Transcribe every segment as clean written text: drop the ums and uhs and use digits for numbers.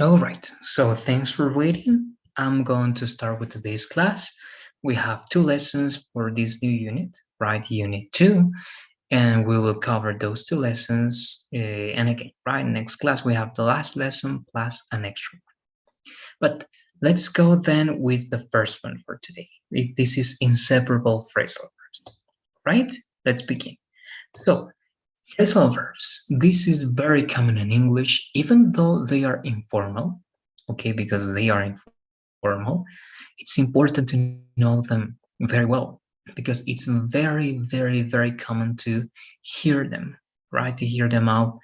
All right, so thanks for waiting. I'm going to start with today's class. We have two lessons for this new unit, right? Unit 2, and we will cover those two lessons. And again, right, next class we have the last lesson plus an extra one. But let's go then with the first one for today. This is inseparable phrasal verbs, right? Let's begin. So, phrasal verbs. This is very common in English, even though they are informal, okay, because they are informal. It's important to know them very well because it's very common to hear them, right? To hear them out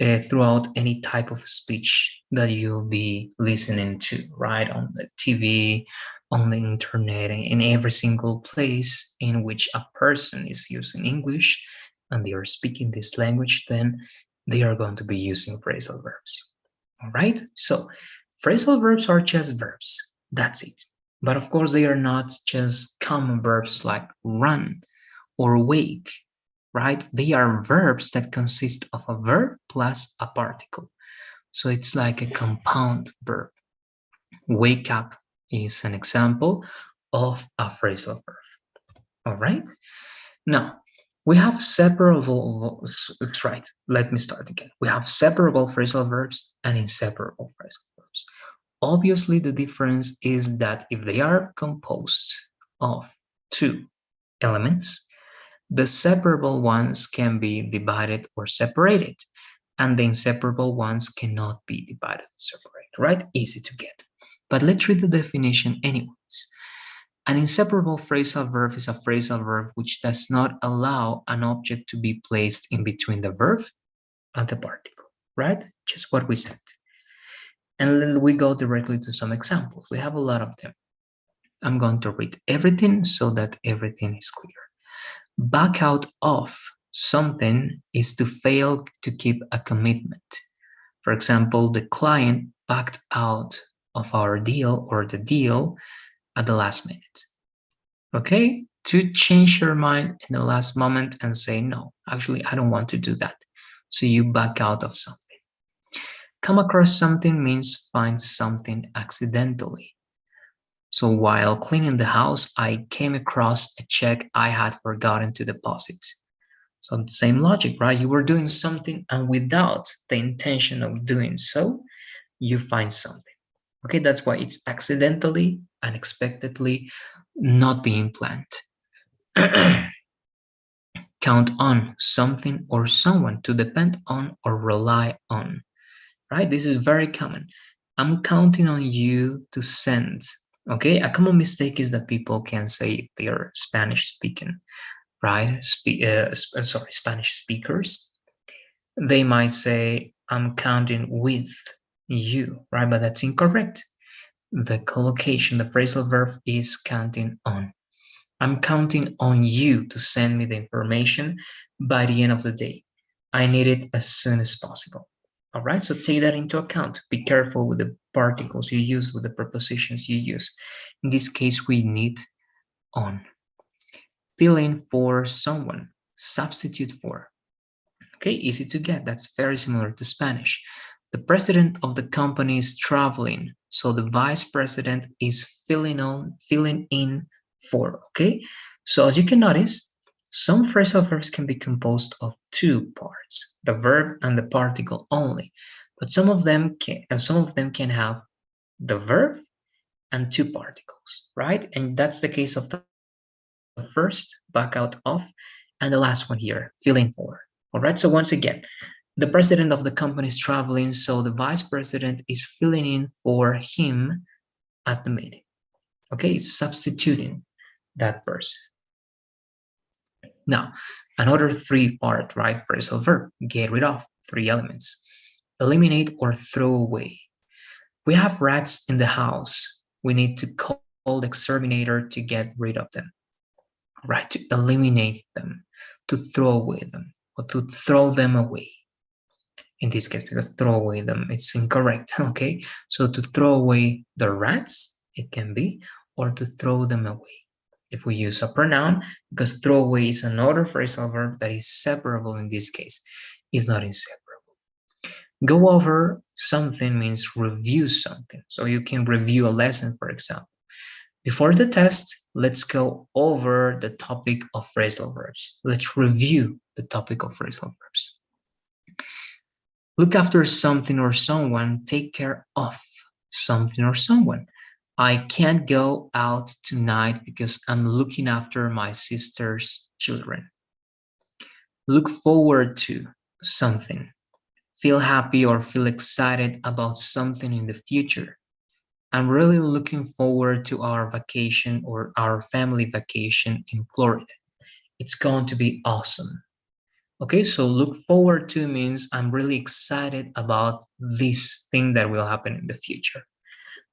throughout any type of speech that you'll be listening to, right? On the TV, on the internet, in every single place in which a person is using English and they are speaking this language, then they are going to be using phrasal verbs. All right? So, phrasal verbs are just verbs. That's it. But of course, they are not just common verbs like run or wake, right? They are verbs that consist of a verb plus a particle. So it's like a compound verb. Wake up is an example of a phrasal verb. All right. Now, we have separable, right, let me start again. We have separable phrasal verbs and inseparable phrasal verbs. Obviously, the difference is that if they are composed of two elements, the separable ones can be divided or separated, and the inseparable ones cannot be divided or separated, right? Easy to get. But let's read the definition anyways. An inseparable phrasal verb is a phrasal verb which does not allow an object to be placed in between the verb and the particle, right? Just what we said. And then we go directly to some examples. We have a lot of them. I'm going to read everything so that everything is clear. Back out of something is to fail to keep a commitment. For example, the client backed out of our deal or the deal at the last minute. Okay? To change your mind in the last moment and say, no, actually, I don't want to do that. So you back out of something. Come across something means find something accidentally. So while cleaning the house, I came across a check I had forgotten to deposit. So the same logic, right? You were doing something and without the intention of doing so, you find something. Okay, that's why it's accidentally, unexpectedly, not being planned. Count on something or someone to depend on or rely on, right? This is very common. I'm counting on you to send. Okay, a common mistake is that people can say they are Spanish speaking, right? Spanish speakers. They might say, I'm counting with you, right? But that's incorrect. The collocation, the phrasal verb is counting on. I'm counting on you to send me the information by the end of the day. I need it as soon as possible. All right, so take that into account. Be careful with the particles you use, with the prepositions you use. In this case, we need on. Fill in for someone, substitute for. Okay, easy to get. That's very similar to Spanish. The president of the company is traveling, so the vice president is filling in for. Okay, so as you can notice, some phrasal verbs can be composed of two parts, the verb and the particle only, but some of them can have the verb and two particles, right? And that's the case of the first, back out of, and the last one here, fill in for. All right, so once again, the president of the company is traveling, so the vice president is filling in for him at the meeting. Okay, it's substituting that person. Now, another three-part, right, phrasal verb, get rid of, three elements. Eliminate or throw away. We have rats in the house. We need to call the exterminator to get rid of them, right, to eliminate them, to throw away them, or to throw them away. In this case, because throw away them, it's incorrect, okay? So to throw away the rats, it can be, or to throw them away. If we use a pronoun, because throw away is another phrasal verb that is separable in this case, is not inseparable. Go over something means review something. So you can review a lesson, for example. Before the test, let's go over the topic of phrasal verbs. Let's review the topic of phrasal verbs. Look after something or someone, take care of something or someone. I can't go out tonight because I'm looking after my sister's children. Look forward to something. Feel happy or feel excited about something in the future. I'm really looking forward to our vacation or our family vacation in Florida. It's going to be awesome. Okay, so look forward to means I'm really excited about this thing that will happen in the future.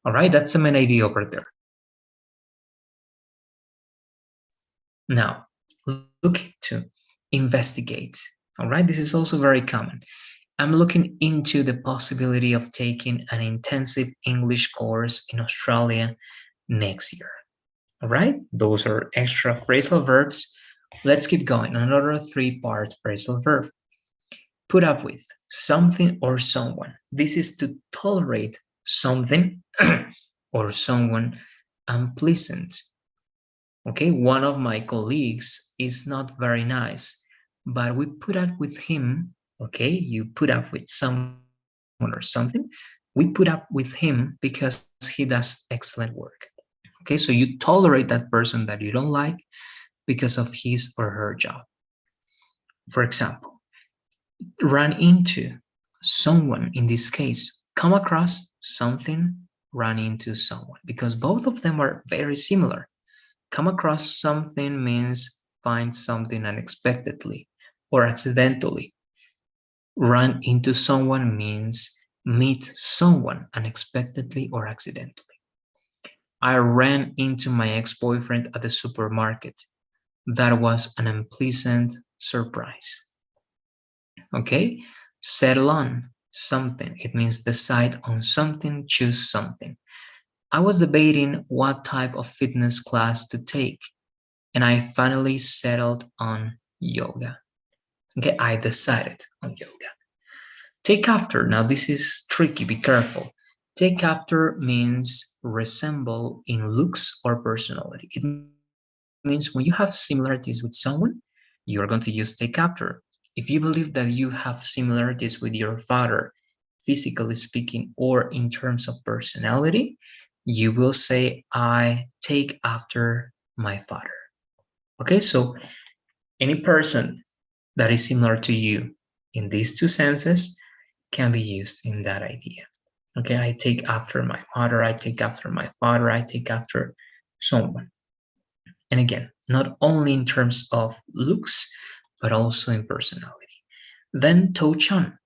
All right, that's the main idea over there. Now, look to investigate. All right, this is also very common. I'm looking into the possibility of taking an intensive English course in Australia next year. All right, those are extra phrasal verbs. Let's keep going. Another three-part phrasal verb. Put up with something or someone. This is to tolerate something or someone unpleasant. Okay, one of my colleagues is not very nice, but we put up with him. Okay, you put up with someone or something. We put up with him because he does excellent work. Okay, so you tolerate that person that you don't like because of his or her job. For example, run into someone, in this case, come across something, run into someone, because both of them are very similar. Come across something means find something unexpectedly or accidentally. Run into someone means meet someone unexpectedly or accidentally. I ran into my ex-boyfriend at the supermarket. That was an unpleasant surprise. Okay? Settle on something. It means decide on something, choose something. I was debating what type of fitness class to take, and I finally settled on yoga. Okay, I decided on yoga. Take after. Now, this is tricky, be careful. Take after means resemble in looks or personality. It means when you have similarities with someone, you're going to use take after. If you believe that you have similarities with your father, physically speaking, or in terms of personality, you will say, I take after my father. Okay, so any person that is similar to you in these two senses can be used in that idea. Okay, I take after my mother, I take after my father, I take after someone. And again, not only in terms of looks, but also in personality. Then touch on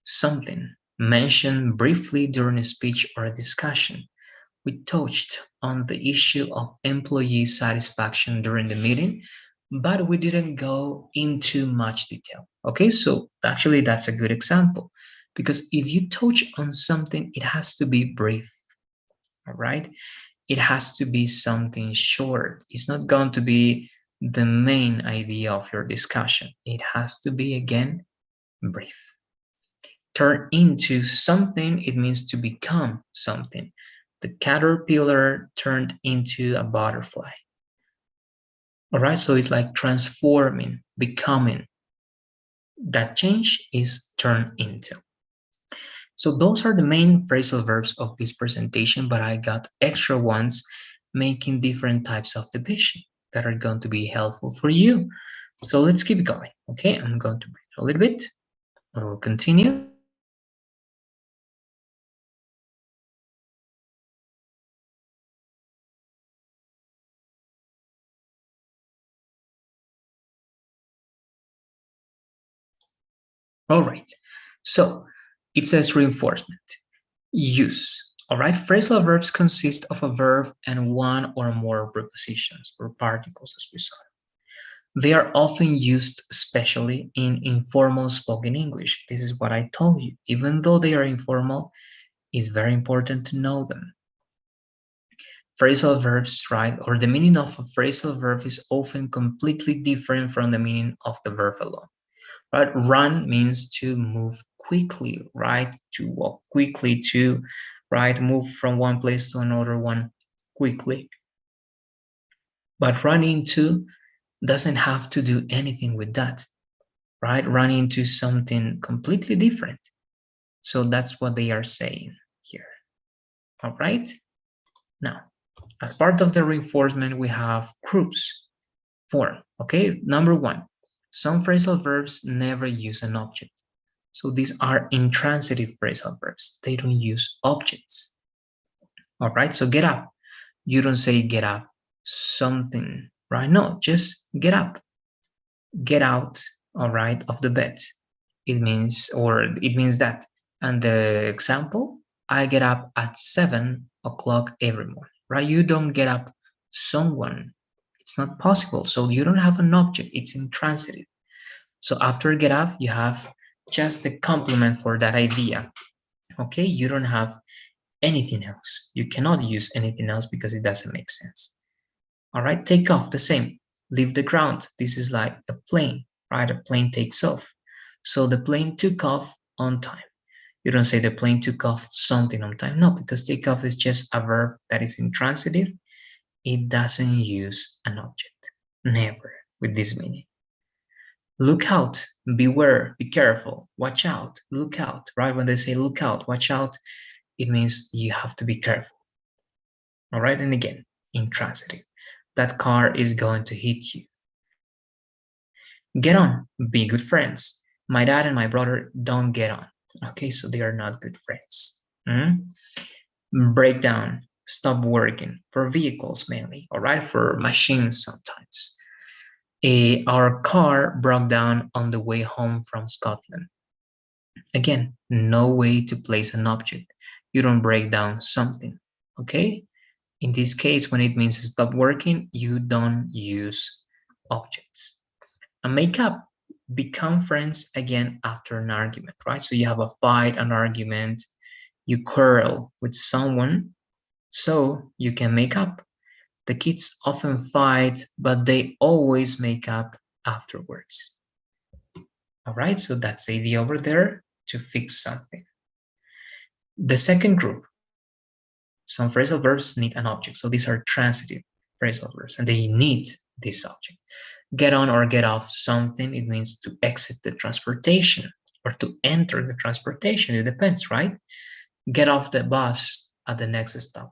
something mentioned briefly during a speech or a discussion. We touched on the issue of employee satisfaction during the meeting, but we didn't go into much detail. Okay, so actually that's a good example because if you touch on something, it has to be brief. All right, it has to be something short. It's not going to be the main idea of your discussion. It has to be, again, brief. Turn into something, it means to become something. The caterpillar turned into a butterfly. All right, so it's like transforming, becoming. That change is turn into. So those are the main phrasal verbs of this presentation, but I got extra ones making different types of division that are going to be helpful for you. So let's keep going. Okay, I'm going to break a little bit. We'll continue. All right, so it says reinforcement. Use. All right, phrasal verbs consist of a verb and one or more prepositions or particles, as we saw. They are often used especially in informal spoken English. This is what I told you. Even though they are informal, it's very important to know them. Phrasal verbs, right, or the meaning of a phrasal verb is often completely different from the meaning of the verb alone. Right? Run means to move quickly, right? To walk quickly, to, right, move from one place to another one quickly. But run into doesn't have to do anything with that, right? Run into something completely different. So that's what they are saying here. All right. Now, as part of the reinforcement, we have groups form. Okay. Number one, some phrasal verbs never use an object. So these are intransitive phrasal verbs. They don't use objects. All right. So get up. You don't say get up something, right? No, just get up. Get out, all right, of the bed. It means that. And the example, I get up at 7 o'clock every morning, right? You don't get up someone. It's not possible. So you don't have an object. It's intransitive. So after get up, you have just the complement for that idea. Okay, you don't have anything else. You cannot use anything else because it doesn't make sense. All right, take off, the same. Leave the ground. This is like a plane, right? A plane takes off. So the plane took off on time. You don't say the plane took off something on time. No, because take off is just a verb that is intransitive. It doesn't use an object. Never with this meaning. Look out, beware, be careful, watch out, look out, right? When they say look out, watch out, it means you have to be careful. All right, and again, intransitive. That car is going to hit you. Get on, be good friends. My dad and my brother don't get on. Okay, so they are not good friends. Break down, stop working for vehicles mainly, all right, for machines sometimes. Our car broke down on the way home from Scotland. Again, no way to place an object. You don't break down something, okay? In this case, when it means stop working, you don't use objects. And make up, become friends again after an argument, right? So you have a fight, an argument, you quarrel with someone, so you can make up. The kids often fight, but they always make up afterwards. All right, so that's the idea over there, to fix something. The second group, some phrasal verbs need an object. So these are transitive phrasal verbs, and they need this object. Get on or get off something, it means to exit the transportation or to enter the transportation. It depends, right? Get off the bus at the next stop.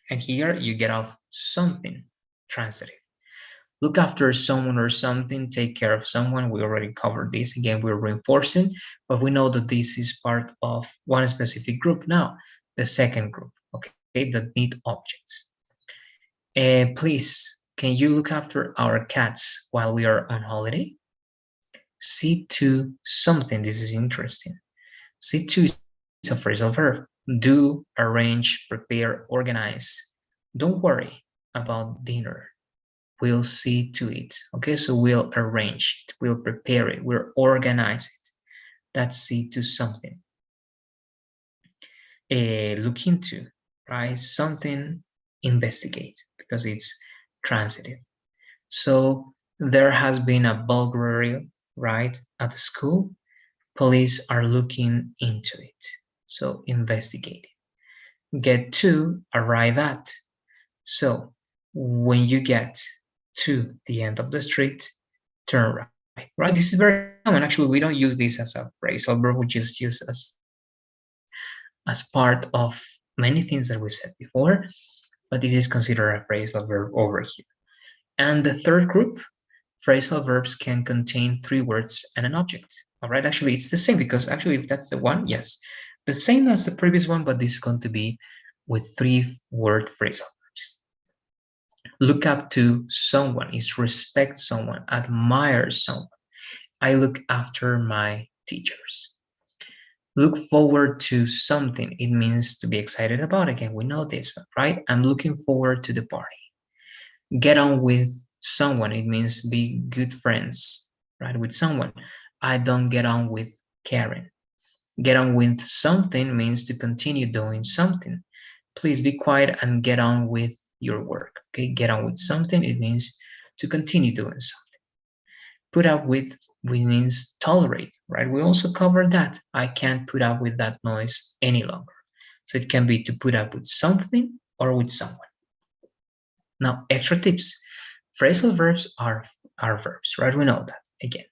And here you get off something, transitive. Look after someone or something, take care of someone. We already covered this. Again, we're reinforcing, but we know that this is part of one specific group. Now, the second group, okay, that need objects. Please, can you look after our cats while we are on holiday? See to something. This is interesting. See to is a phrasal verb. Do, arrange, prepare, organize. Don't worry about dinner. We'll see to it. Okay, so we'll arrange it, we'll prepare it, we'll organize it. That's see to something. Look into, right? Something, investigate, because it's transitive. So there has been a burglary, right, at the school. Police are looking into it. So investigate. Get to, arrive at. So when you get to the end of the street, turn right. Right? This is very common. Actually, we don't use this as a phrasal verb. We just use as part of many things that we said before, but it is considered a phrasal verb over here. And the third group, phrasal verbs can contain 3 words and an object. All right, actually, it's the same because actually, if that's the one, yes, the same as the previous one, but this is going to be with 3-word phrasal verbs. Look up to someone is respect someone, admire someone. I look after my teachers. Look forward to something. It means to be excited about. Again, we know this one, right? I'm looking forward to the party. Get on with someone. It means be good friends, right? With someone. I don't get on with Karen. Get on with something means to continue doing something. Please be quiet and get on with your work. Okay, get on with something. It means to continue doing something. Put up with means tolerate, right? We also covered that. I can't put up with that noise any longer. So it can be to put up with something or with someone. Now, extra tips. Phrasal verbs are verbs, right? We know that again.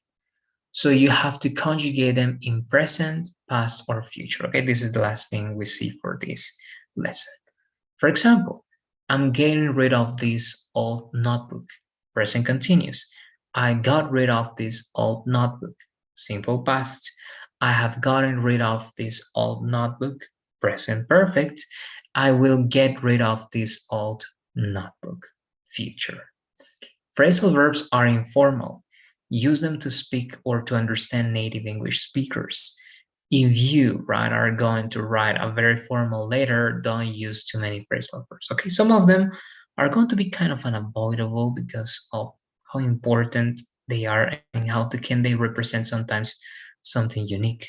So you have to conjugate them in present, past, or future. Okay, this is the last thing we see for this lesson. For example, I'm getting rid of this old notebook. Present continuous. I got rid of this old notebook. Simple past. I have gotten rid of this old notebook. Present perfect. I will get rid of this old notebook. Future. Phrasal verbs are informal. Use them to speak or to understand native English speakers. If you, right, are going to write a very formal letter, don't use too many phrasal verbs. Okay, some of them are going to be kind of unavoidable because of how important they are and how can they represent sometimes something unique.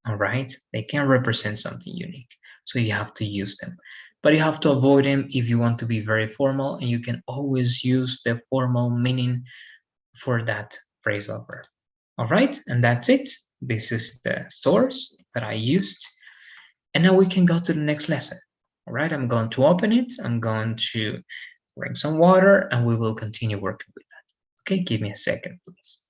All right, they can represent something unique, so you have to use them, but you have to avoid them if you want to be very formal, and you can always use the formal meaning for that phrasal verb. All right, and that's it. This is the source that I used, and now we can go to the next lesson. All right, I'm going to open it, I'm going to drink some water, and we will continue working with that. Okay, give me a second, please.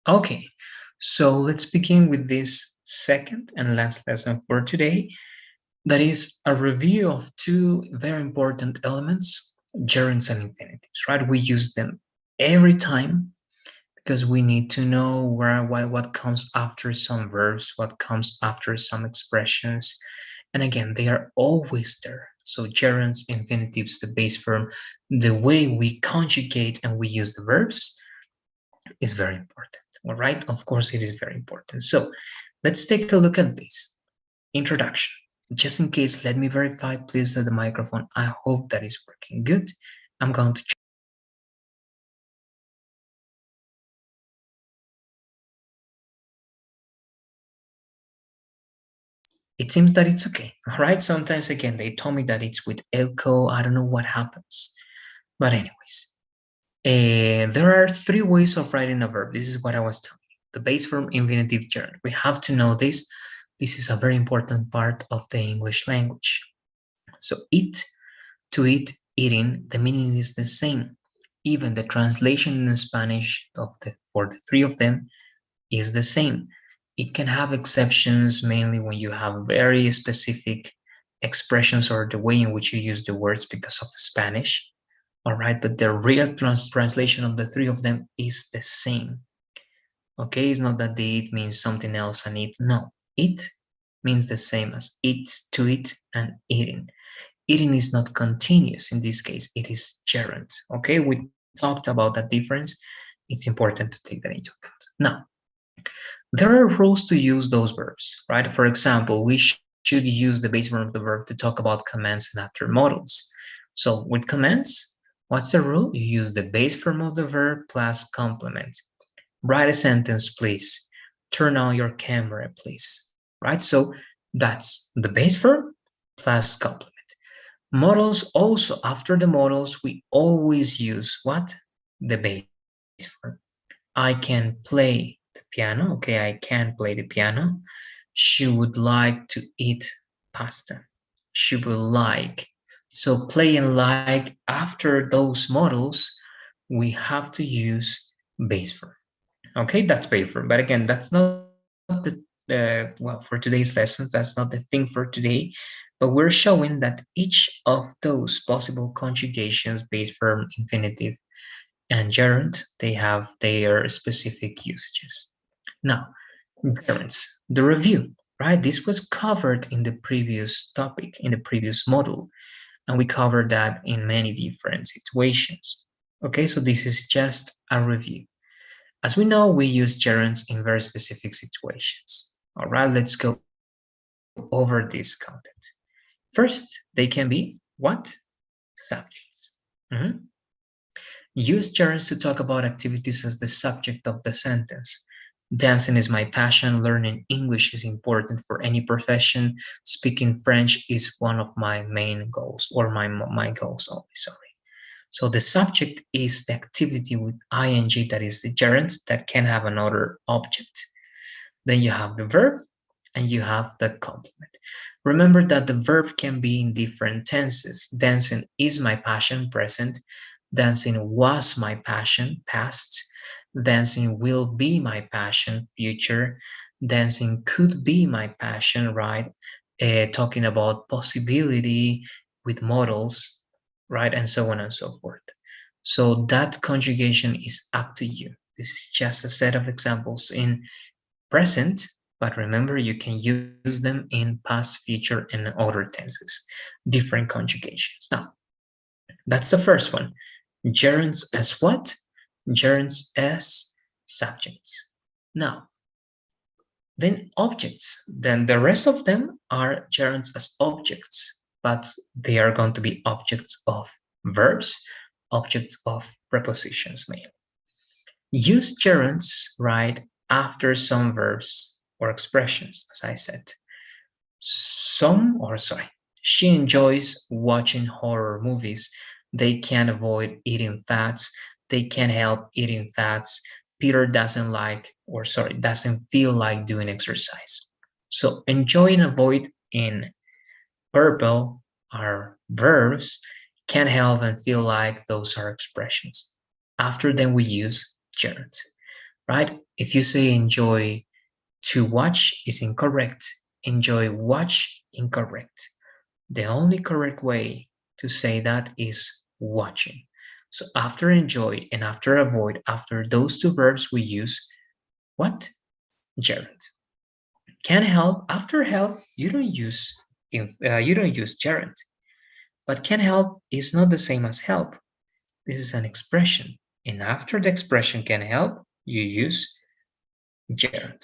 Okay, so let's begin with this second and last lesson for today. That is a review of two very important elements, gerunds and infinitives, right? We use them every time because we need to know what comes after some verbs, what comes after some expressions. And again, they are always there. So gerunds, infinitives, the base form, the way we conjugate and we use the verbs is very important. All right, of course, it is very important. So let's take a look at this introduction. Just in case, let me verify, please, that the microphone, I hope that is working good. I'm going to check. It seems that it's okay. All right, sometimes again, they told me that it's with echo. I don't know what happens. But anyways, there are three ways of writing a verb. This is what I was telling you. The base form, infinitive, gerund. We have to know this. This is a very important part of the English language. So eat, to eat, eating, the meaning is the same. Even the translation in Spanish for the three of them is the same. It can have exceptions mainly when you have very specific expressions or the way in which you use the words because of Spanish. All right, but the real translation of the three of them is the same. Okay, it's not that the eat means something else and eat. No, eat means the same as eat, to eat, and eating. Eating is not continuous in this case, it is gerund. Okay, we talked about that difference. It's important to take that into account. Now, there are rules to use those verbs, right? For example, we should use the base form of the verb to talk about commands and after modals. So with commands, what's the rule? You use the base form of the verb plus complement. Write a sentence, please. Turn on your camera, please. Right? So that's the base verb plus complement. Modals also, after the modals, we always use what? The base verb. I can play the piano. Okay, I can play the piano. She would like to eat pasta. She would like. So play and like, after those modals, we have to use base verb. Okay, that's base verb. But again, that's not well, for today's lessons, that's not the thing for today. But we're showing that each of those possible conjugations, base verb, infinitive, and gerund, they have their specific usages. Now, gerunds, the review, right? This was covered in the previous topic, in the previous module, and we covered that in many different situations. Okay, so this is just a review. As we know, we use gerunds in very specific situations. All right, let's go over this content. First, they can be what? Subjects. Mhm. Use gerunds to talk about activities as the subject of the sentence. Dancing is my passion. Learning English is important for any profession. Speaking French is one of my main goals, or my goals only, sorry. So the subject is the activity with ing, that is the gerund, that can have another object. Then you have the verb and you have the complement. Remember that the verb can be in different tenses. Dancing is my passion, present. Dancing was my passion, past. Dancing will be my passion, future. Dancing could be my passion, right? Talking about possibility with modals, right? And so on and so forth. So that conjugation is up to you. This is just a set of examples in present, but remember you can use them in past, future, and other tenses, different conjugations. Now, that's the first one. Gerunds as what? Gerunds as subjects. Now, then objects. Then the rest of them are gerunds as objects, but they are going to be objects of verbs, objects of prepositions mainly. Use gerunds right after some verbs or expressions, as I said. She enjoys watching horror movies. They can't avoid eating fats. They can't help eating fats. Peter doesn't feel like doing exercise. So enjoy and avoid in purple are verbs. Can't help and feel like, those are expressions. After them we use gerunds. right? If you say enjoy to watch is incorrect. Enjoy watch, incorrect. The only correct way to say that is watching. So after enjoy and after avoid, after those two verbs, we use what? Gerund. Can help. After help, you don't use gerund. But can help is not the same as help. This is an expression. And after the expression can help, you use gerund.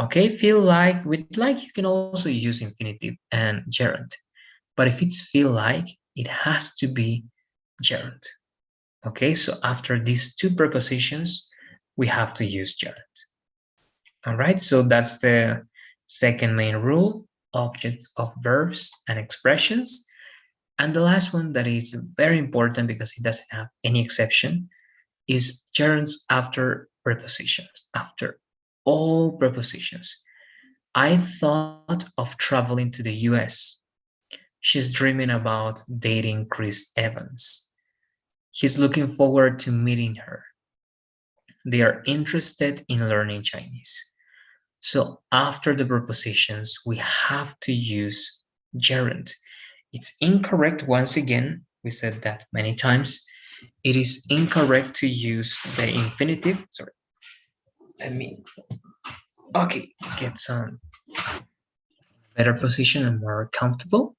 Okay, feel like, with like you can also use infinitive and gerund. But if it's feel like, it has to be gerund. Okay, so after these two prepositions, we have to use gerund. All right, so that's the second main rule, objects of verbs and expressions. And the last one that is very important because it doesn't have any exception is gerunds after prepositions, after all prepositions. I thought of traveling to the US. She's dreaming about dating Chris Evans. He's looking forward to meeting her. They are interested in learning Chinese. So after the prepositions, we have to use gerund. It's incorrect, once again, we said that many times. It is incorrect to use the infinitive. Sorry, let me, okay, get some better position and more comfortable.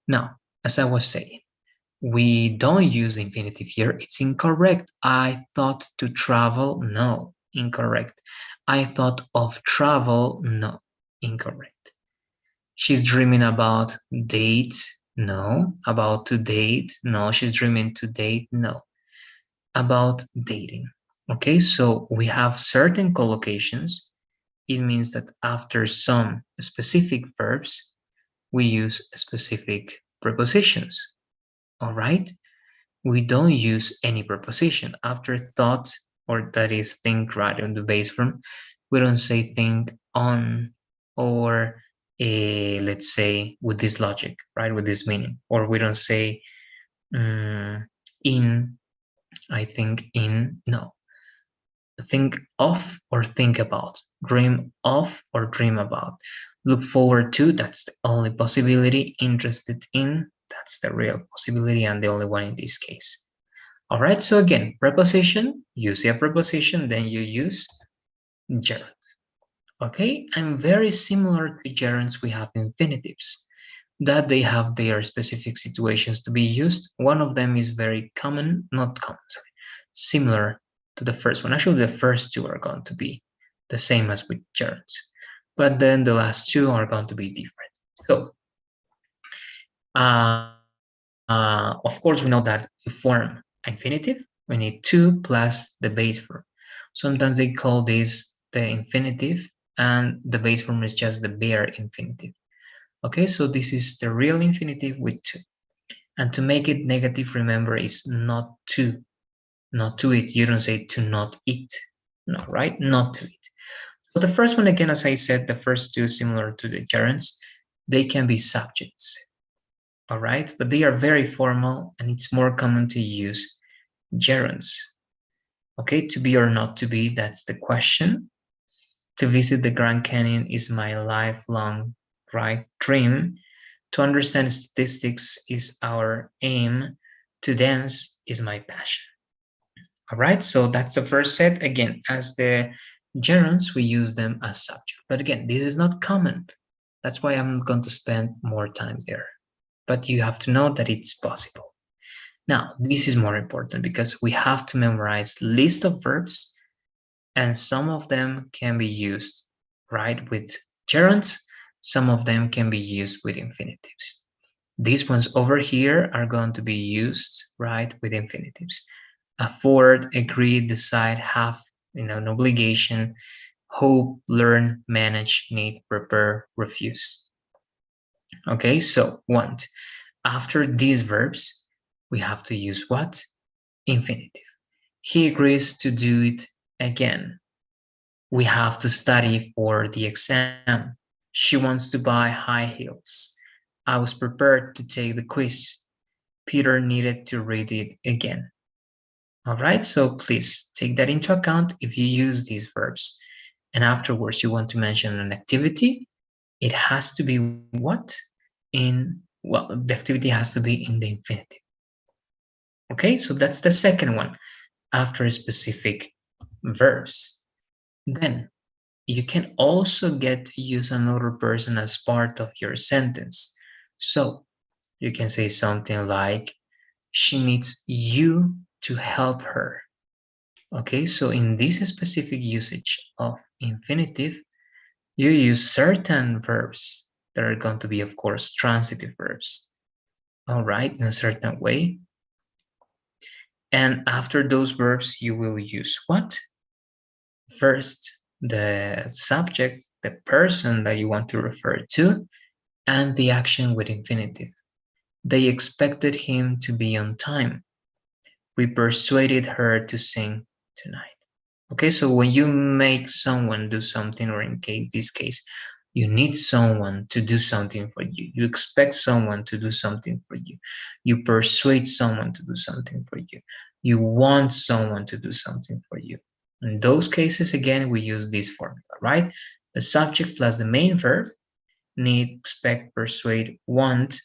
Now, as I was saying, we don't use infinitive here. It's incorrect. I thought to travel. No, incorrect. I thought of travel. No, incorrect. She's dreaming about date. No. About to date. No. She's dreaming to date. No. About dating. Okay, so we have certain collocations. It means that after some specific verbs, we use specific prepositions. All right? We don't use any preposition. After thought, or that is think, right, on the base form, we don't say think on, or let's say with this logic, right, with this meaning. Or we don't say in, I think in, no. Think of or think about. Dream of or dream about. Look forward to, that's the only possibility. Interested in, that's the real possibility and the only one in this case. All right, so again, preposition, you see a preposition, then you use gerund. Okay, and very similar to gerunds, we have infinitives that they have their specific situations to be used. One of them is very common, not common, sorry, similar to the first one. Actually, the first two are going to be the same as with gerunds, but then the last two are going to be different. So, of course, we know that to form infinitive, we need to plus the base form. Sometimes they call this the infinitive, and the base form is just the bare infinitive. Okay, so this is the real infinitive with to. And to make it negative, remember, is not to it. You don't say to not eat. No, right? Not to eat. So the first one, again, as I said, the first two, similar to the gerunds, they can be subjects. All right, but they are very formal, and it's more common to use gerunds. Okay, to be or not to be, that's the question. To visit the Grand Canyon is my lifelong, right, dream. To understand statistics is our aim. To dance is my passion. All right, so that's the first set. Again, as the gerunds, we use them as subject. But again, this is not common. That's why I'm going to spend more time there. But you have to know that it's possible. Now, this is more important because we have to memorize list of verbs, and some of them can be used, right, with gerunds. Some of them can be used with infinitives. These ones over here are going to be used, right, with infinitives. Afford, agree, decide, have, an obligation, hope, learn, manage, need, prepare, refuse. Okay, so want. After these verbs, we have to use what? Infinitive. He agrees to do it again. We have to study for the exam. She wants to buy high heels. I was prepared to take the quiz. Peter needed to read it again. All right, so please take that into account if you use these verbs. And afterwards you want to mention an activity, it has to be what? Well, the activity has to be in the infinitive. Okay, so that's the second one, after specific verbs. Then you can also get to use another person as part of your sentence. So you can say something like, she needs you to help her. Okay, so in this specific usage of infinitive, you use certain verbs that are going to be, of course, transitive verbs. All right, in a certain way. And after those verbs, you will use what? First, the subject, the person that you want to refer to, and the action with infinitive. They expected him to be on time. We persuaded her to sing tonight. Okay, so when you make someone do something, or in this case, you need someone to do something for you. You expect someone to do something for you. You persuade someone to do something for you. You want someone to do something for you. In those cases, again, we use this formula, right? The subject plus the main verb, need, expect, persuade, want,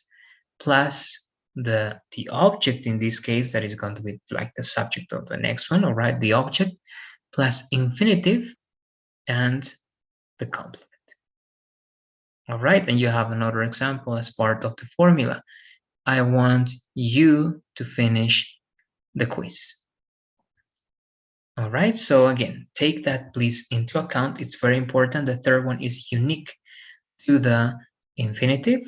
plus the object in this case, that is going to be like the subject of the next one, all right? The object plus infinitive and the complement. All right, and you have another example as part of the formula. I want you to finish the quiz. All right, so again, take that please into account. It's very important. The third one is unique to the infinitive.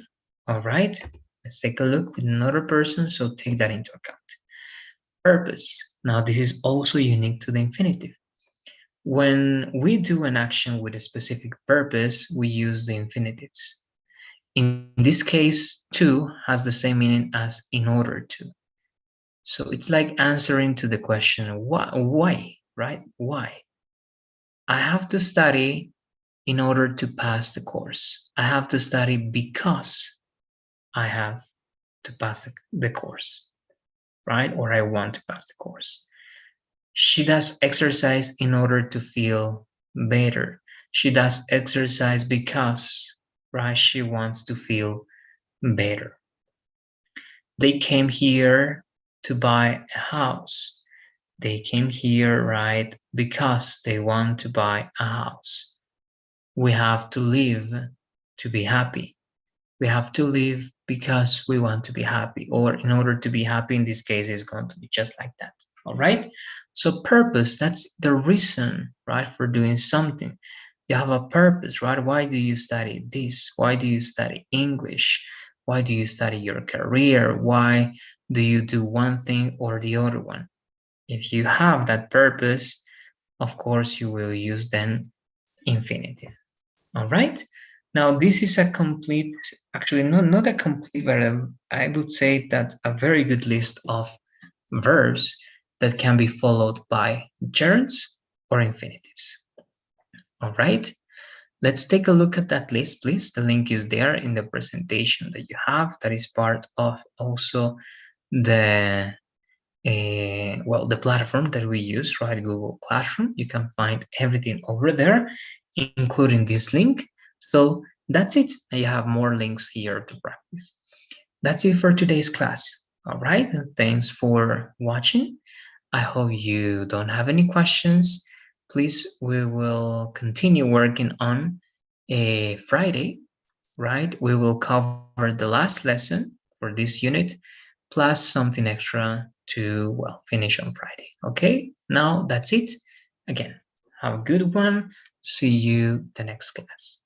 All right, let's take a look with another person, so take that into account. Purpose. Now, this is also unique to the infinitive. When we do an action with a specific purpose, we use the infinitives. In this case, to has the same meaning as in order to. So it's like answering to the question, why, right? Why? I have to study in order to pass the course. I have to study because I have to pass the course, right? Or I want to pass the course. She does exercise in order to feel better. She does exercise because, right, she wants to feel better. They came here to buy a house. They came here, right, because they want to buy a house. We have to live to be happy. We have to live because we want to be happy, or in order to be happy, in this case, is going to be just like that. All right. So purpose, that's the reason, right, for doing something. You have a purpose, right? Why do you study this? Why do you study English? Why do you study your career? Why do you do one thing or the other one? If you have that purpose, of course, you will use then infinitive. All right. Now, this is a complete, actually, not a complete, but I would say that a very good list of verbs that can be followed by gerunds or infinitives. All right. Let's take a look at that list, please. The link is there in the presentation that you have. That is part of also the well, the platform that we use, right? Google Classroom. You can find everything over there, including this link. So that's it. You have more links here to practice. That's it for today's class. All right. Thanks for watching. I hope you don't have any questions. Please, we will continue working on a Friday, right? We will cover the last lesson for this unit, plus something extra to, well, finish on Friday. Okay, now that's it. Again, have a good one. See you the next class.